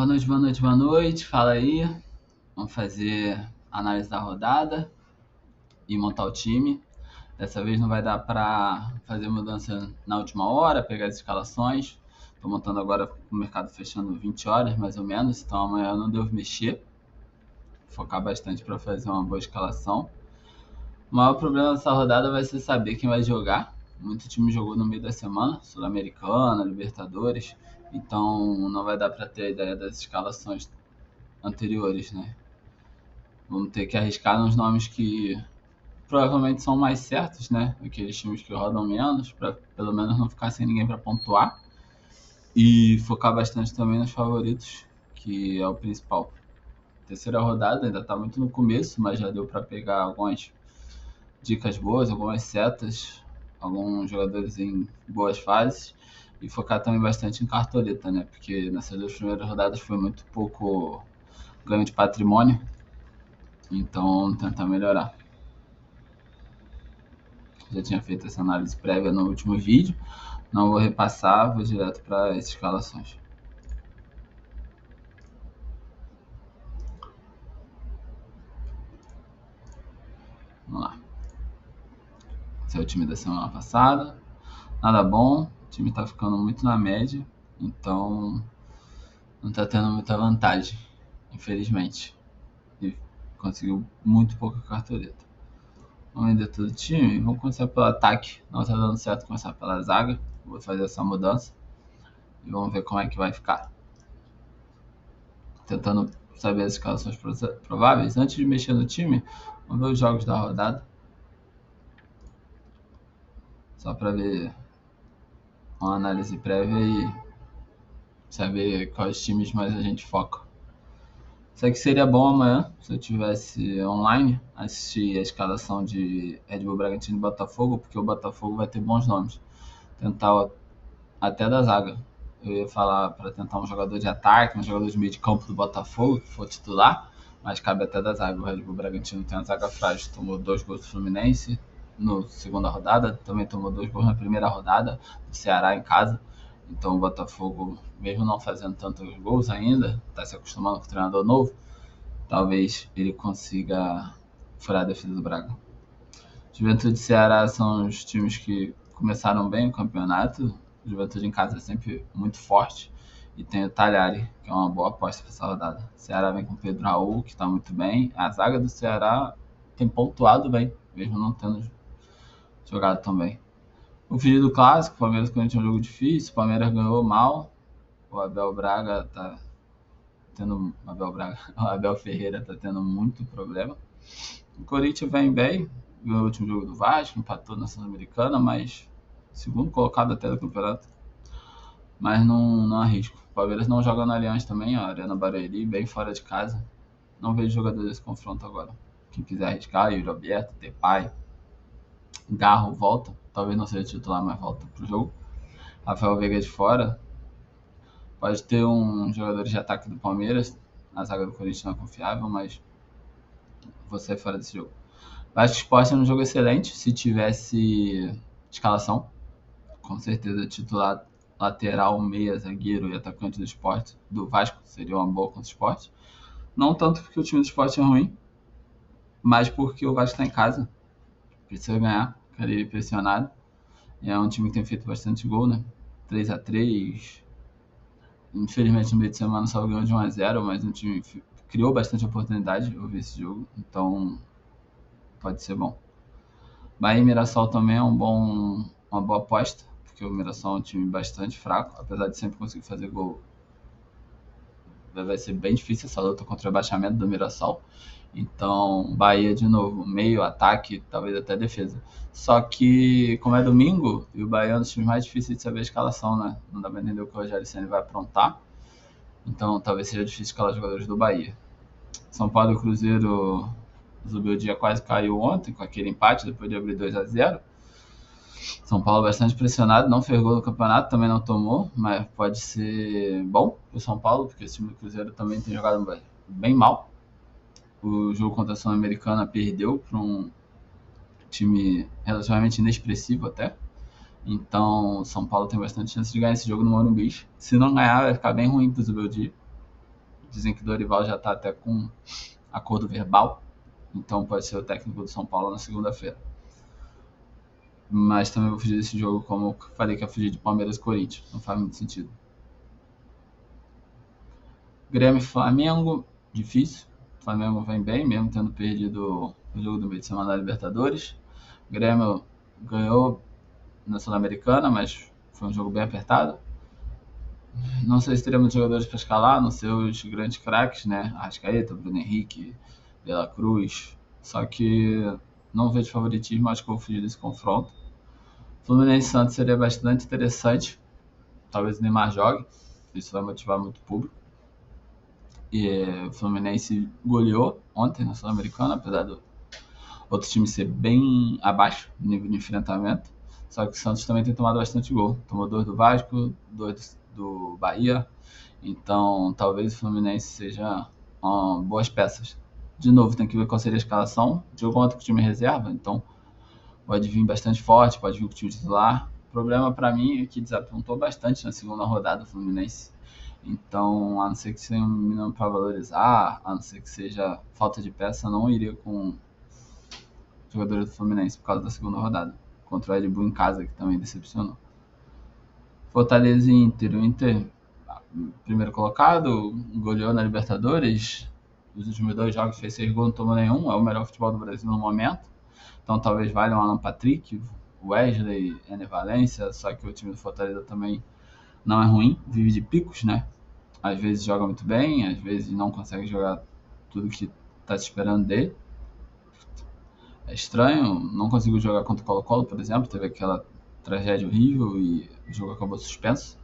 Boa noite, boa noite, boa noite. Fala aí. Vamos fazer a análise da rodada e montar o time. Dessa vez não vai dar para fazer mudança na última hora, pegar as escalações. Estou montando agora com o mercado fechando 20 horas, mais ou menos. Então amanhã eu não devo mexer. Focar bastante para fazer uma boa escalação. O maior problema dessa rodada vai ser saber quem vai jogar. Muito time jogou no meio da semana, Sul-Americana, Libertadores. Então não vai dar para ter a ideia das escalações anteriores, né? Vamos ter que arriscar nos nomes que provavelmente são mais certos, né? Aqueles times que rodam menos, para pelo menos não ficar sem ninguém para pontuar. E focar bastante também nos favoritos, que é o principal. Terceira rodada ainda está muito no começo, mas já deu para pegar algumas dicas boas, algumas setas, alguns jogadores em boas fases. E focar também bastante em cartoleta, né? Porque nessas duas primeiras rodadas foi muito pouco ganho de patrimônio. Então, tentar melhorar. Já tinha feito essa análise prévia no último vídeo. Não vou repassar, vou direto para as escalações. Vamos lá. Esse é o time da semana passada. Nada bom. O time está ficando muito na média. Então, não está tendo muita vantagem, infelizmente. E conseguiu muito pouca cartoleta. Vamos vender todo o time. Vamos começar pelo ataque. Não está dando certo começar pela zaga. Vou fazer essa mudança. E vamos ver como é que vai ficar. Tentando saber as escalações prováveis. Antes de mexer no time, vamos ver os jogos da rodada. Só para ver uma análise prévia e saber quais times mais a gente foca. Isso aqui seria bom amanhã, se eu tivesse online, assistir a escalação de Red Bull Bragantino e Botafogo, porque o Botafogo vai ter bons nomes. Tentar até da zaga. Eu ia falar para tentar um jogador de ataque, um jogador de meio de campo do Botafogo, que for titular, mas cabe até da zaga. O Red Bull Bragantino tem uma zaga frágil, tomou 2 gols do Fluminense na segunda rodada, também tomou 2 gols na primeira rodada do Ceará em casa. Então o Botafogo, mesmo não fazendo tantos gols ainda, está se acostumando com o treinador novo, talvez ele consiga furar a defesa do Braga. Juventude e Ceará são os times que começaram bem o campeonato. Juventude em casa é sempre muito forte. E tem o Talhari, que é uma boa aposta para essa rodada. O Ceará vem com o Pedro Raul, que está muito bem. A zaga do Ceará tem pontuado bem, mesmo não tendo jogado tão bem. O fugir do clássico, o Palmeiras quando tinha um jogo difícil, o Palmeiras ganhou mal. O Abel Braga tá tendo. O Abel Ferreira tá tendo muito problema. O Corinthians vem bem, ganhou o último jogo do Vasco, empatou na Sul-Americana, mas segundo colocado até do campeonato. Mas não arrisco. O Palmeiras não joga no Allianz também, ó, Arena Barueri, bem fora de casa. Não vejo jogador desse confronto agora. Quem quiser arriscar, Yuri Alberto, Depay, Garro volta, talvez não seja titular, mas volta pro jogo. Rafael Veiga de fora. Pode ter um jogador de ataque do Palmeiras, a zaga do Corinthians não é confiável, mas vou sair fora desse jogo. Vasco Sport é um jogo excelente, se tivesse escalação, com certeza titular, lateral, meia, zagueiro e atacante do Sport, do Vasco, seria uma boa contra o Sport. Não tanto porque o time do Sport é ruim, mas porque o Vasco está em casa, precisa ganhar, queria ir pressionado. E é um time que tem feito bastante gol, né? 3-3. Infelizmente no meio de semana só ganhou de 1-0, mas o time criou bastante oportunidade, eu vi esse jogo, então pode ser bom. Bahia e Mirassol também é uma boa aposta, porque o Mirassol é um time bastante fraco, apesar de sempre conseguir fazer gol. Vai ser bem difícil essa luta contra o rebaixamento do Mirassol. Então, Bahia de novo, meio, ataque, talvez até defesa. Só que, como é domingo, e o Bahia é um dos times mais difíceis de saber a escalação, né? Não dá pra entender o que o Rogério Ceni vai aprontar. Então, talvez seja difícil escalar jogadores do Bahia. São Paulo e Cruzeiro, o Zubeldia quase caiu ontem com aquele empate depois de abrir 2-0. São Paulo bastante pressionado, não fez gol no campeonato, também não tomou, mas pode ser bom pro São Paulo, porque esse time do Cruzeiro também tem jogado bem mal. O jogo contra a Sul-Americana perdeu para um time relativamente inexpressivo até. Então, São Paulo tem bastante chance de ganhar esse jogo no Morumbi. Se não ganhar, vai ficar bem ruim pro Zubeldia. Dizem que Dorival já está até com acordo verbal, então pode ser o técnico do São Paulo na segunda-feira. Mas também vou fugir desse jogo, como eu falei que ia fugir de Palmeiras e Corinthians. Não faz muito sentido. Grêmio e Flamengo, difícil. O Flamengo vem bem, mesmo tendo perdido o jogo do meio de semana da Libertadores. O Grêmio ganhou na Sul-Americana, mas foi um jogo bem apertado. Não sei se teremos jogadores para escalar, não sei os grandes craques, né? Arrascaeta, Bruno Henrique, De La Cruz. Só que não vejo favoritismo, acho que vou fugir desse confronto. Fluminense e Santos seria bastante interessante. Talvez o Neymar jogue, isso vai motivar muito o público. E o Fluminense goleou ontem na Sul-Americana, apesar do outro time ser bem abaixo no nível de enfrentamento. Só que o Santos também tem tomado bastante gol. Tomou 2 do Vasco, 2 do Bahia. Então talvez o Fluminense seja boas peças. De novo, tem que ver qual seria a escalação. Jogou ontem com o time reserva, então pode vir bastante forte, pode vir com o time titular. O problema para mim é que desapontou bastante na segunda rodada o Fluminense. Então, a não ser que seja um menino para valorizar, a não ser que seja falta de peça, não iria com jogadores do Fluminense por causa da segunda rodada. Contra o Red Bull em casa, que também decepcionou. Fortaleza e Inter. O Inter, primeiro colocado, goleou na Libertadores. Os últimos 2 jogos fez 6 gols, não tomou nenhum. É o melhor futebol do Brasil no momento. Então talvez valha o Alan Patrick, Wesley, Ener Valencia. Só que o time do Fortaleza também não é ruim, vive de picos, né? Às vezes joga muito bem, às vezes não consegue jogar tudo que tá se esperando dele. É estranho, não conseguiu jogar contra o Colo-Colo, por exemplo, teve aquela tragédia horrível e o jogo acabou suspenso.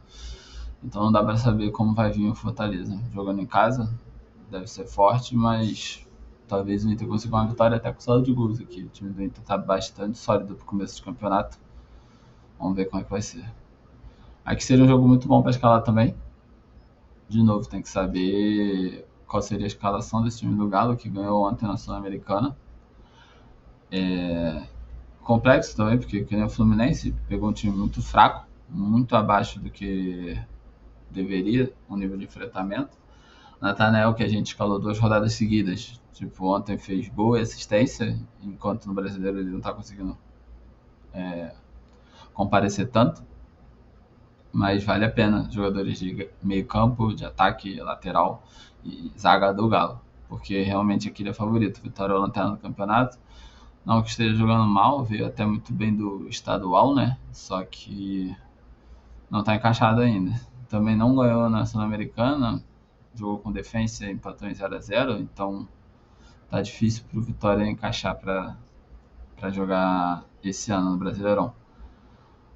Então não dá para saber como vai vir o Fortaleza. Jogando em casa, deve ser forte, mas talvez o Inter consiga uma vitória até com saldo de gols aqui. O time do Inter tá bastante sólido pro começo do campeonato. Vamos ver como é que vai ser. Aqui seria um jogo muito bom para escalar também. De novo, tem que saber qual seria a escalação desse time do Galo, que ganhou ontem na Sul-Americana. Complexo também, porque nem o Fluminense pegou um time muito fraco, muito abaixo do que deveria, o nível de enfrentamento. Natanael, que a gente escalou 2 rodadas seguidas, tipo, ontem fez gol e assistência, enquanto no Brasileiro ele não tá conseguindo comparecer tanto. Mas vale a pena jogadores de meio campo, de ataque, lateral e zaga do Galo, porque realmente aqui ele é favorito. Vitória é o lanterna do campeonato, não que esteja jogando mal, veio até muito bem do estadual, né? Só que não tá encaixado ainda. Também não ganhou na Sul-Americana, jogou com defensa e empatou em 0-0, então tá difícil pro Vitória encaixar para jogar esse ano no Brasileirão.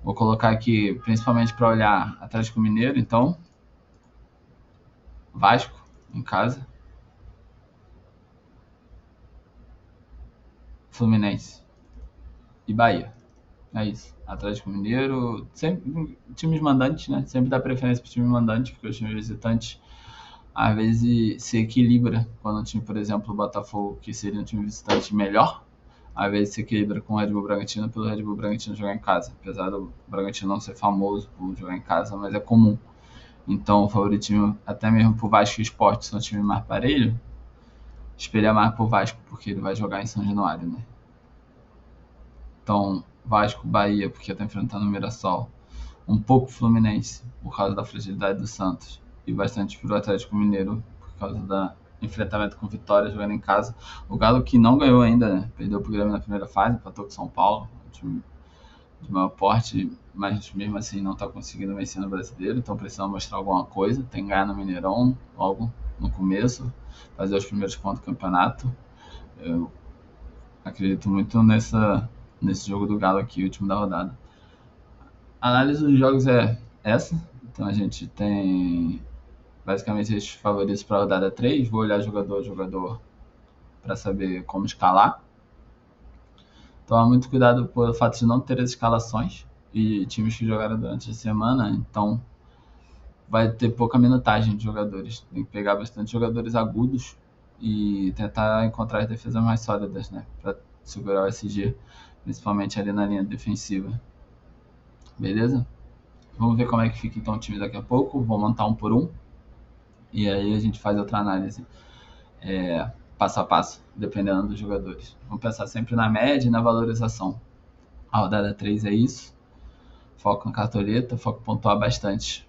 Vou colocar aqui principalmente para olhar Atlético Mineiro, então Vasco em casa, Fluminense e Bahia. É isso. Atlético Mineiro, sempre times mandantes, né? Sempre dá preferência para o time mandante, porque os times visitantes às vezes se equilibra quando um time, por exemplo, o Botafogo, que seria um time visitante melhor, às vezes se equilibra com o Red Bull Bragantino pelo Red Bull Bragantino jogar em casa. Apesar do Bragantino não ser famoso por jogar em casa, mas é comum. Então o favoritismo, até mesmo pro Vasco e Sport, são um time mais parelho, espelha mais pro Vasco, porque ele vai jogar em São Januário, né? Então, Vasco, Bahia, porque tá enfrentando o Mirassol. Um pouco Fluminense, por causa da fragilidade do Santos. E bastante pro Atlético Mineiro, por causa do enfrentamento com Vitória, jogando em casa. O Galo que não ganhou ainda, né? Perdeu pro Grêmio na primeira fase, empatou com São Paulo, um time de maior porte, mas mesmo assim não tá conseguindo vencer no Brasileiro, então precisa mostrar alguma coisa. Tem que ganhar no Mineirão logo no começo, fazer os primeiros pontos do campeonato. Eu acredito muito nesse jogo do Galo aqui, o último da rodada. A análise dos jogos é essa. Então a gente tem basicamente esses favoritos para a rodada 3. Vou olhar jogador a jogador para saber como escalar. Tomar muito cuidado pelo fato de não ter as escalações e times que jogaram durante a semana, então vai ter pouca minutagem de jogadores. Tem que pegar bastante jogadores agudos e tentar encontrar as defesas mais sólidas, né? Para segurar o SG, principalmente ali na linha defensiva. Beleza? Vamos ver como é que fica então o time daqui a pouco. Vou montar um por um. E aí a gente faz outra análise passo a passo, dependendo dos jogadores. Vamos pensar sempre na média e na valorização. A rodada 3 é isso. Foco na cartoleta, foco em pontuar bastante